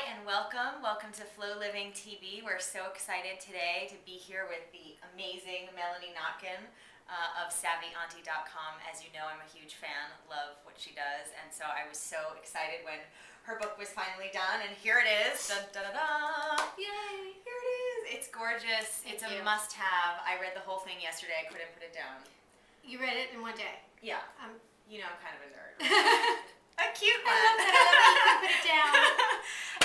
and welcome. Welcome to Flow Living TV. We're so excited today to be here with the amazing Melanie Notkin of SavvyAuntie.com. As you know, I'm a huge fan, love what she does, and so I was so excited when her book was finally done, and here it is. Dun, dun, dun, dun. Yay! Here it is. It's gorgeous. It's a must-have. I read the whole thing yesterday. I couldn't put it down. You read it in one day? Yeah. You know I'm kind of a nerd. A cute one. I love that. I love that you can put it down.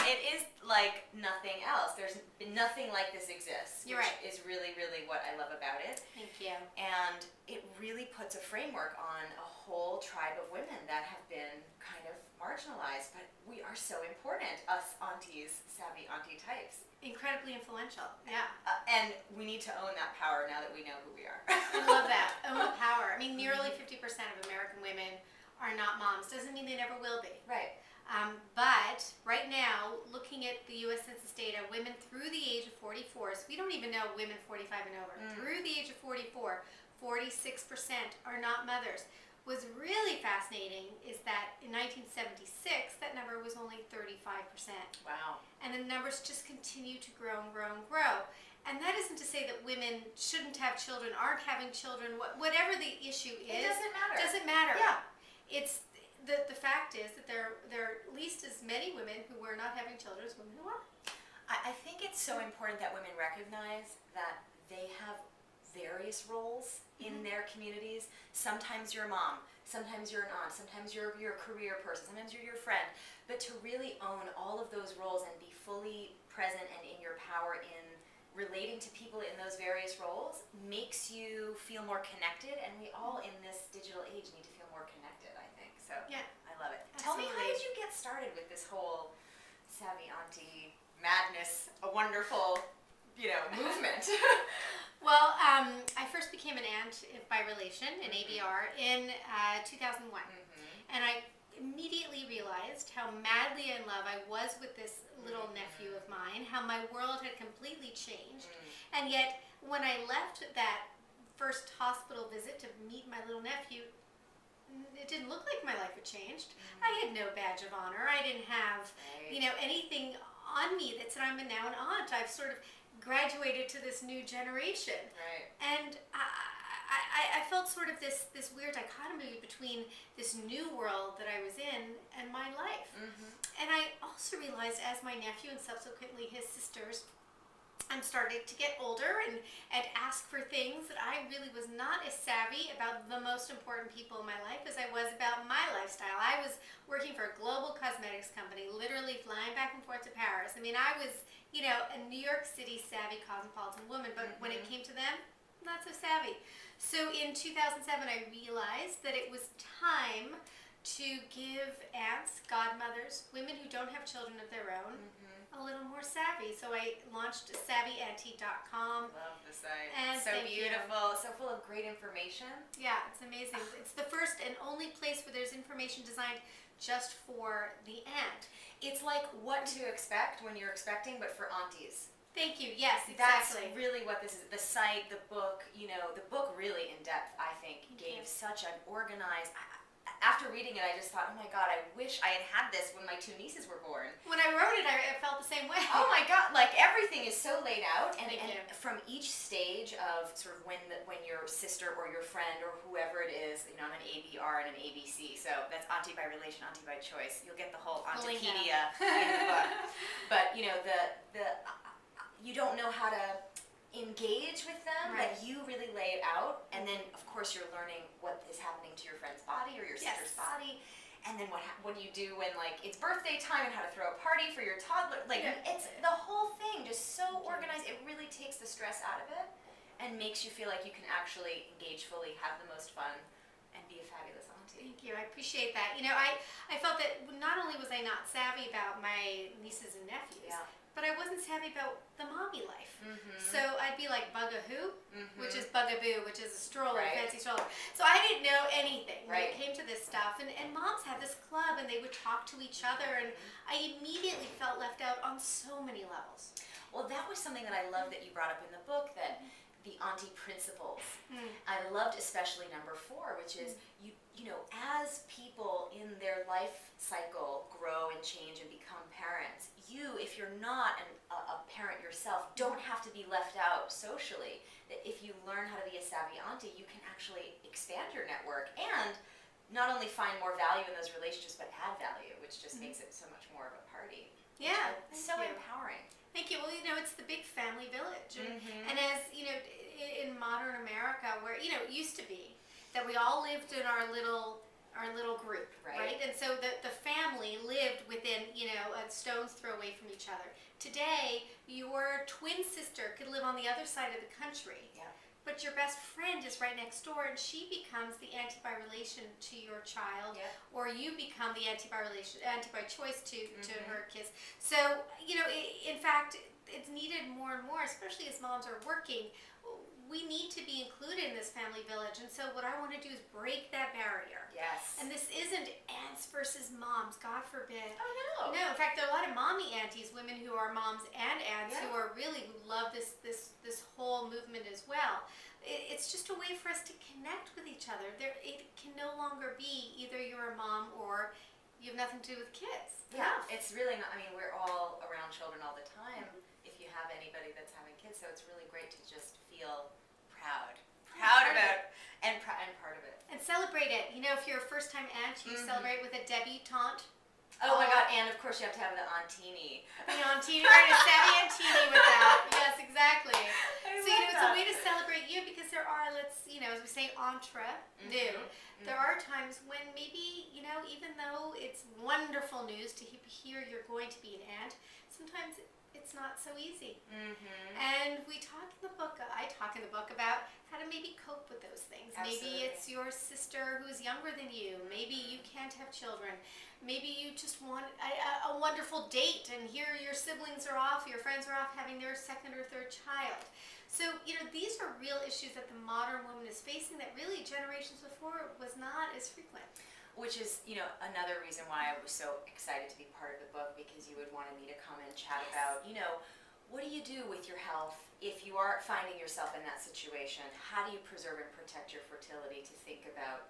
It is like nothing else. There's nothing like this exists. You're right. Which is really, really what I love about it. Thank you. And it really puts a framework on a whole tribe of women that have been kind of marginalized, but we are so important, us aunties, savvy auntie types. Incredibly influential. Yeah. And we need to own that power now that we know who we are. I love that. Own the power. I mean, nearly 50% of American women are not moms. Doesn't mean they never will be. Right. But right now, looking at the U.S. Census data, women through the age of 44, so we don't even know women 45 and over, through the age of 44, 46% are not mothers. What's really fascinating is that in 1976, that number was only 35%. Wow. And the numbers just continue to grow and grow and grow. And that isn't to say that women shouldn't have children, aren't having children, whatever the issue is. It doesn't matter. Doesn't matter. Yeah. It's the fact is that there are at least as many women who are not having children as women who are. I think it's so important that women recognize that they have various roles in their communities. Sometimes you're a mom, sometimes you're an aunt, sometimes you're a career person, sometimes you're your friend. But to really own all of those roles and be fully present and in your power in relating to people in those various roles makes you feel more connected, and we all in this digital age need to feel more connected, I think. So Yeah, I love it. absolutely. Tell me, how did you get started with this whole Savvy Auntie madness, a wonderful, movement? Well, I first became an aunt by relation, an ABR, in 2001. And I immediately realized how madly in love I was with this little nephew of mine, how my world had completely changed. And yet, when I left that first hospital visit to meet my little nephew, it didn't look like my life had changed. I had no badge of honor. I didn't have, anything on me that said I'm now an aunt. I've sort of graduated to this new generation. Right. And I felt sort of this weird dichotomy between this new world that I was in and my life. And I also realized as my nephew and subsequently his sisters started to get older and ask for things that I really was not as savvy about the most important people in my life as I was about my lifestyle. I was working for a global cosmetics company, literally flying back and forth to Paris. I mean, I was, a New York City savvy cosmopolitan woman, but when it came to them, not so savvy. So in 2007, I realized that it was time to give aunts, godmothers, women who don't have children of their own, a little more savvy. So I launched SavvyAuntie.com. Love the site. And so beautiful, so full of great information. Yeah, it's amazing. It's the first and only place where there's information designed just for the aunt. It's like what to expect when you're expecting, but for aunties. Thank you. Yes, That's exactly. really what this is. The site, the book, the book really in depth, I think, gave such an organized. After reading it, I just thought, oh my God, I wish I had had this when my two nieces were born. When I wrote it, I felt the same way. Oh my God, like everything is so laid out, and Thank you. from each stage of sort of when your sister or your friend or whoever it is, I'm an ABR and an ABC, so that's Auntie by relation, Auntie by choice. You'll get the whole Auntipedia in the book. But you don't know how to engage with them, but you really lay it out, and then of course you're learning what is happening to your friend's body or your sister's body, and then what do you do when it's birthday time and how to throw a party for your toddler. It's the whole thing just so organized. It really takes the stress out of it and makes you feel like you can actually engage fully, have the most fun, and be a fabulous auntie. Thank you. I appreciate that. I felt that not only was I not savvy about my nieces and nephews, but I wasn't savvy about the mommy life. So I'd be like Bugahoo, which is Bugaboo, which is a stroller, fancy stroller. So I didn't know anything when it came to this stuff. And moms had this club, and they would talk to each other, and I immediately felt left out on so many levels. Well, that was something that I love that you brought up in the book, that the auntie principles. I loved especially number 4, which is as people in their life cycle grow and change and become parents, you if you're not a parent yourself, don't have to be left out socially. That if you learn how to be a savvy auntie, you can actually expand your network and not only find more value in those relationships, but add value, which just makes it so much more of a party. Yeah, So empowering. Thank you. Well, it's the big family village. And as, in modern America, where, it used to be that we all lived in our little group, right? And so the family lived within, a stone's throw away from each other. Today, your twin sister could live on the other side of the country. Yeah. But your best friend is right next door, and she becomes the auntie by relation to your child, or you become the auntie by choice to her kids. So, in fact, it's needed more and more, especially as moms are working. We need to be included in this family village, and so what I want to do is break that barrier. Yes. And this isn't aunts versus moms, God forbid. Oh, no. No, in fact, there are a lot of mommy aunties, women who are moms and aunts who are who love this whole movement as well. It's just a way for us to connect with each other. It can no longer be either you're a mom or you have nothing to do with kids. Yeah, it's really not. I mean, we're all around children all the time. If you have anybody that's having kids, so it's really great to just feel proud about and part of it. And celebrate it. If you're a first-time aunt, you celebrate with a debutante. Oh my God! And of course, you have to have the Auntie. The Auntie, right? A SavvyAuntie with that. Yes, exactly. So it's a way to celebrate you because there are, as we say, entre deux. There are times when maybe, even though it's wonderful news to hear you're going to be an aunt, sometimes it's not so easy. And I talk in the book about how to maybe cope with those things. Absolutely. Maybe it's your sister who's younger than you. Maybe you can't have children. Maybe you just want a wonderful date, and here your siblings are off, your friends are off having their second or third child. So, these are real issues that the modern woman is facing that really generations before was not as frequent. Which is, another reason why I was so excited to be part of the book, because you would wanted me to come and chat about, what do you do with your health if you are finding yourself in that situation? How do you preserve and protect your fertility to think about,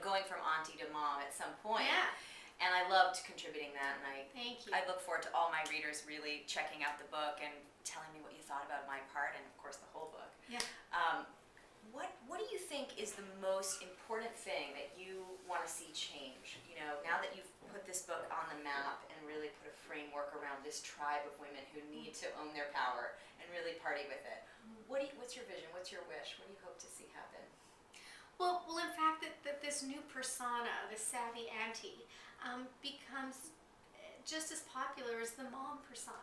going from auntie to mom at some point? Yeah. And I loved contributing that, and Thank you. I look forward to all my readers really checking out the book and telling me what you thought about my part, and of course the whole book. Yeah. What do you think is the most important thing that you want to see change? Now that you've put this book on the map and really put a framework around this tribe of women who need to own their power and really party with it. What's your vision? What's your wish? What do you hope to see happen? Well, in fact, that this new persona, the Savvy Auntie, becomes just as popular as the mom persona.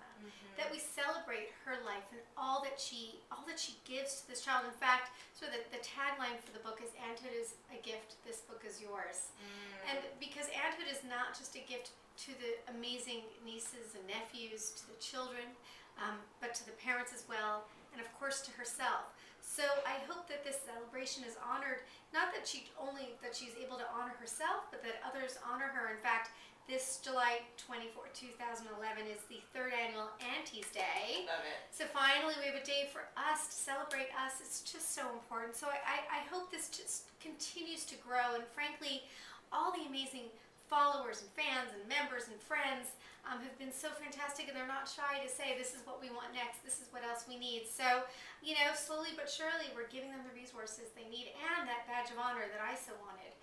That we celebrate her life and all that she gives to this child. In fact, the tagline for the book is "Aunthood is a gift. This book is yours." And because aunthood is not just a gift to the amazing nieces and nephews, to the children, but to the parents as well, and of course to herself. So I hope that this celebration is honored, not that she's able to honor herself, but that others honor her. In fact, this July 24, 2011 is the 3rd annual Auntie's Day. Love it. So finally we have a day for us to celebrate us. It's just so important. So I hope this just continues to grow, and frankly, all the amazing followers and fans and members and friends have been so fantastic, and they're not shy to say, this is what we want next, this is what else we need. So, slowly but surely we're giving them the resources they need and that badge of honor that I so wanted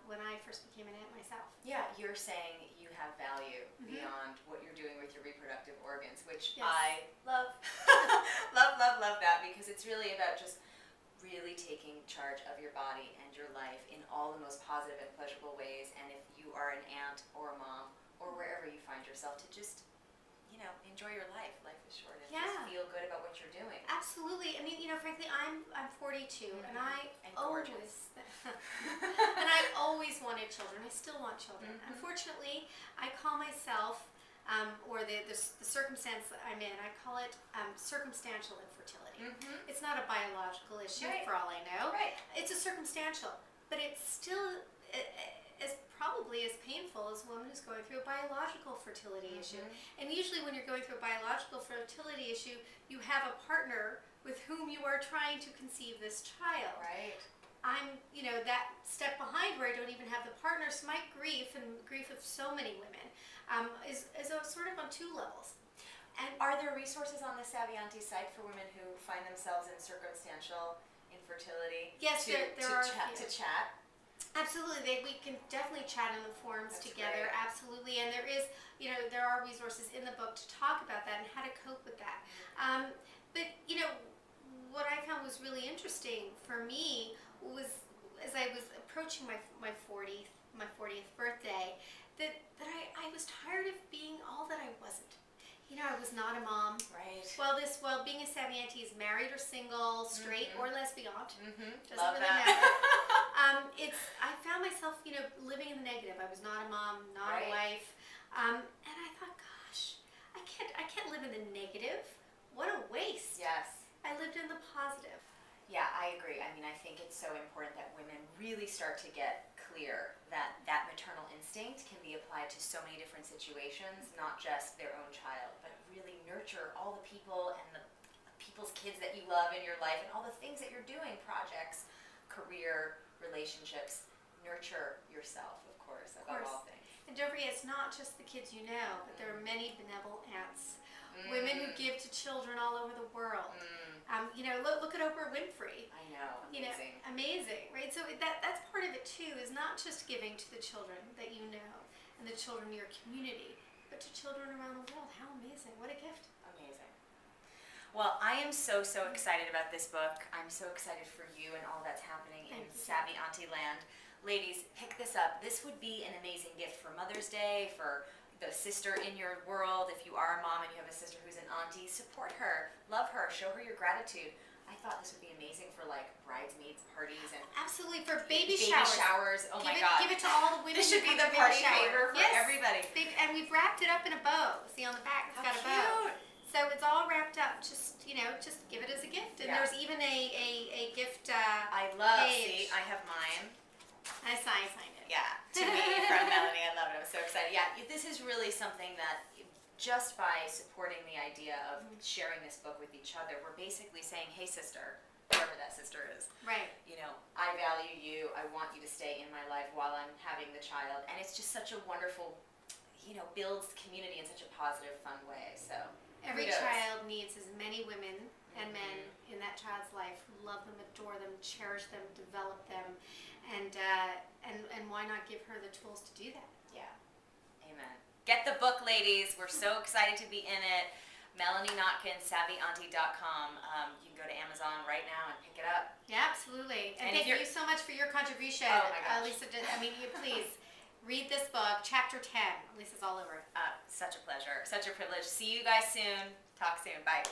when I first became an aunt myself. Yeah, you're saying you have value beyond what you're doing with your reproductive organs, which Yes. I love. love that, because it's really about just really taking charge of your body and your life in all the most positive and pleasurable ways. And if you are an aunt or a mom or wherever you find yourself, to just enjoy your life. Life is short, and just feel good about what you're doing. Absolutely. I mean, frankly, I'm 42, and I gorgeous. always wanted children. I still want children. Unfortunately, I call myself, or the circumstance that I'm in, I call it circumstantial infertility. It's not a biological issue, for all I know. Right. It's a circumstantial, but it's still probably as painful as a woman who's going through a biological fertility issue. And usually when you're going through a biological fertility issue, you have a partner with whom you are trying to conceive this child. Right. I'm, that step behind where I don't even have the partner. So my grief, and grief of so many women, is a sort of on 2 levels. And Are there resources on the Savvy Auntie site for women who find themselves in circumstantial infertility? Yes, there are. To chat. Absolutely, we can definitely chat in the forums That's together. great. Absolutely, and there are resources in the book to talk about that and how to cope with that. But what I found was really interesting for me was as I was approaching my 40th birthday, that I was tired of being all that I wasn't. I was not a mom. Right. Well, being a Savvy Auntie is married or single, straight or lesbian. Doesn't Love really that. matter. I found myself, living in the negative. I was not a mom, not a wife, and I thought, gosh, I can't live in the negative. What a waste. Yes. I lived in the positive. Yeah, I agree. I mean, I think it's so important that women really start to get clear that maternal instinct can be applied to so many different situations, not just their own child, but really nurture all the people and the people's kids that you love in your life and all the things that you're doing, projects, career, relationships. Nurture yourself, of course, above all things. And don't forget, it's not just the kids but there are many benevolent aunts. Women who give to children all over the world. Look at Oprah Winfrey. I know, amazing. Amazing, right? So that's part of it too, is not just giving to the children that you know and the children in your community, but to children around the world. How amazing, what a gift. Amazing. Well, I am so excited about this book. I'm so excited for you and all that's happening in Savvy Auntie land. Ladies, pick this up. This would be an amazing gift for Mother's Day, for the sister in your world. If you are a mom and you have a sister who's an auntie, support her, love her, show her your gratitude. I thought this would be amazing for like bridesmaids parties and absolutely for baby showers. Oh my God! Give it to all the women. This should be the party favor for everybody. And we've wrapped it up in a bow. See on the back, it's got a bow. So it's all wrapped up. Just give it as a gift. And there's even a gift. I love. Page. See, I have mine. I signed it. Yeah, to me from Melanie. I love it. I'm so excited. Yeah, this is really something that just by supporting the idea of sharing this book with each other, we're basically saying, hey sister, whoever that sister is. Right. I value you. I want you to stay in my life while I'm having the child. And it's just such a wonderful, builds community in such a positive, fun way. So every child needs as many women and men in that child's life who love them, adore them, cherish them, develop them, and why not give her the tools to do that? Yeah. Amen. Get the book, ladies. We're so excited to be in it. Melanie Notkin, SavvyAuntie.com. You can go to Amazon right now and pick it up. Yeah, absolutely. And thank you so much for your contribution. Oh my gosh. Alisa, please read this book, Chapter 10. Alisa's all over it. Such a pleasure. Such a privilege. See you guys soon. Talk soon. Bye.